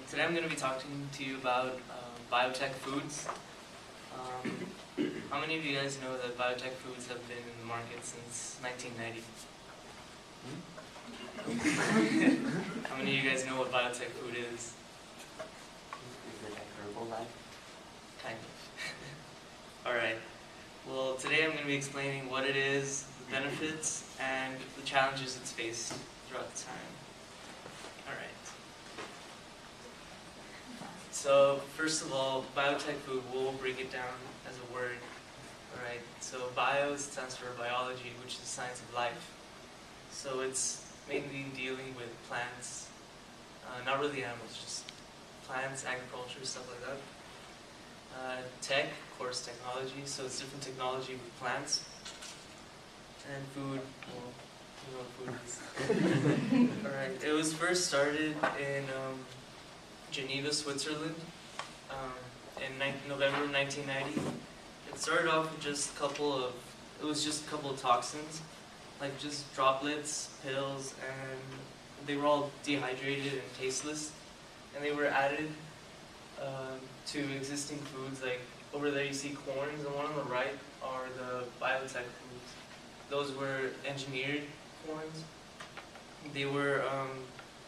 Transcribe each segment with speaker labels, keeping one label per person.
Speaker 1: Today I'm going to be talking to you about biotech foods. How many of you guys know that biotech foods have been in the market since 1990? How many of you guys know what biotech food is?
Speaker 2: Is it like Herbalife?
Speaker 1: Kind of. Alright. Well, today I'm going to be explaining what it is, the benefits, and the challenges it's faced throughout the time. Alright. So, first of all, biotech food, we'll break it down as a word. Alright, so bio stands for biology, which is the science of life. So it's mainly dealing with plants, not really animals, just plants, agriculture, stuff like that. Tech, of course, technology, so it's different technology with plants. And food, well, you know what food is. Alright, it was first started in Geneva, Switzerland, in November of 1990. It started off with just a couple of toxins, like just droplets, pills, and they were all dehydrated and tasteless, and they were added to existing foods. Like over there you see corns, and one on the right are the biotech foods. Those were engineered corns. They were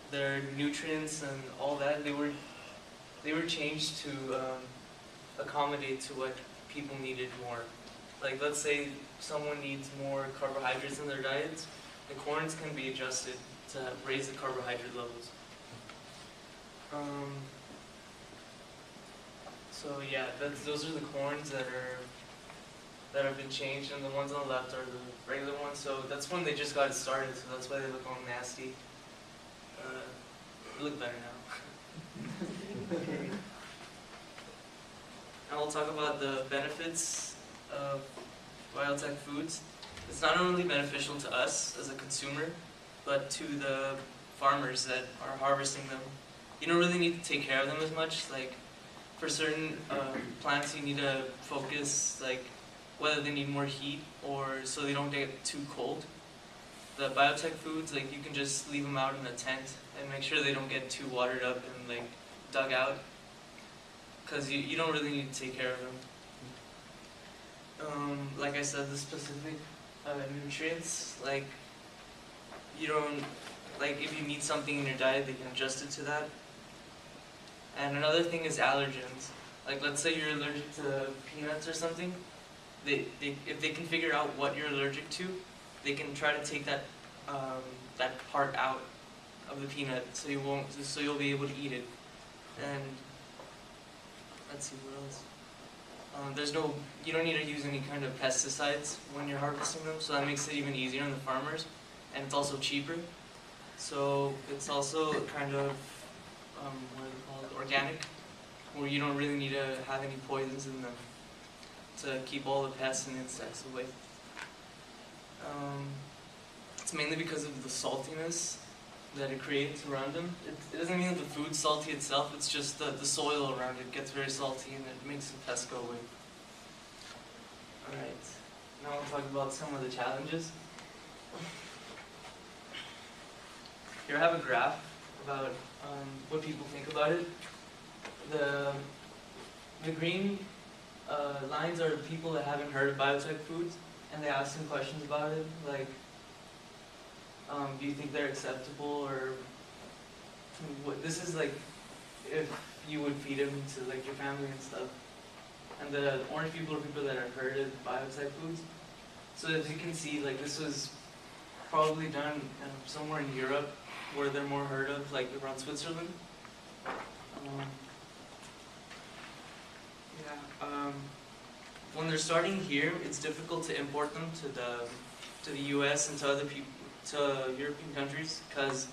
Speaker 1: their nutrients and all that, they were changed to accommodate to what people needed more. Like, let's say someone needs more carbohydrates in their diets, the corns can be adjusted to raise the carbohydrate levels. So yeah, those are the corns that have been changed, and the ones on the left are the regular ones. So that's when they just got started, so that's why they look all nasty. They look better now. Okay. Now we'll talk about the benefits of biotech foods. It's not only beneficial to us as a consumer, but to the farmers that are harvesting them. You don't really need to take care of them as much. Like for certain plants, you need to focus like whether they need more heat or so they don't get too cold. The biotech foods, like you can just leave them out in a tent and make sure they don't get too watered up and like dug out, because you don't really need to take care of them. Like I said, the specific nutrients, like you don't, like if you need something in your diet, they can adjust it to that. And another thing is allergens. Like let's say you're allergic to peanuts or something, if they can figure out what you're allergic to, they can try to take that part out of the peanut, so you'll be able to eat it. And let's see what else. You don't need to use any kind of pesticides when you're harvesting them, so that makes it even easier on the farmers, and it's also cheaper. So it's also kind of organic, where you don't really need to have any poisons in them to keep all the pests and insects away. It's mainly because of the saltiness that it creates around them. It doesn't mean that the food's salty itself, it's just the soil around it gets very salty and it makes the pests go away. Alright, now I'll talk about some of the challenges. Here I have a graph about what people think about it. The green lines are people that haven't heard of biotech foods, and they ask them questions about it, like, do you think they're acceptable, or this is like if you would feed them to like your family and stuff. And the orange people are people that have heard of biotech foods. So as you can see, like this was probably done somewhere in Europe where they're more heard of, like around Switzerland. When they're starting here, it's difficult to import them to the U.S. and to European countries, because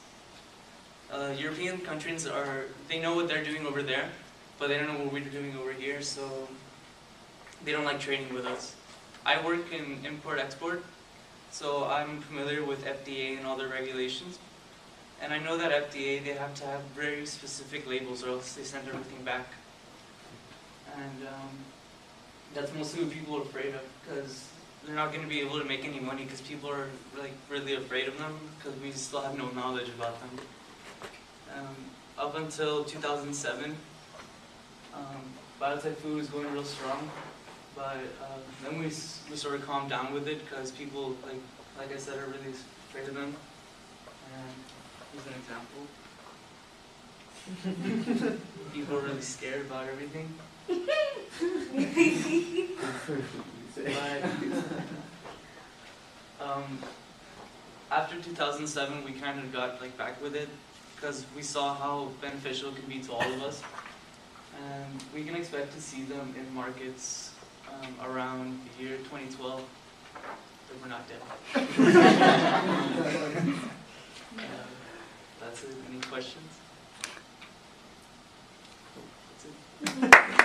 Speaker 1: European countries they know what they're doing over there, but they don't know what we're doing over here, so they don't like trading with us. I work in import-export, so I'm familiar with FDA and all their regulations, and I know that FDA, they have to have very specific labels or else they send everything back. And that's mostly what people are afraid of, because they're not going to be able to make any money, because people are like really afraid of them, because we still have no knowledge about them. up until 2007, biotech food was going real strong, but then we sort of calmed down with it because people, like I said, are really afraid of them. And here's an example. People are really scared about everything. But after 2007, we kind of got back with it because we saw how beneficial it can be to all of us, and we can expect to see them in markets around the year 2012 if we're not dead. That's it. Any questions? That's it.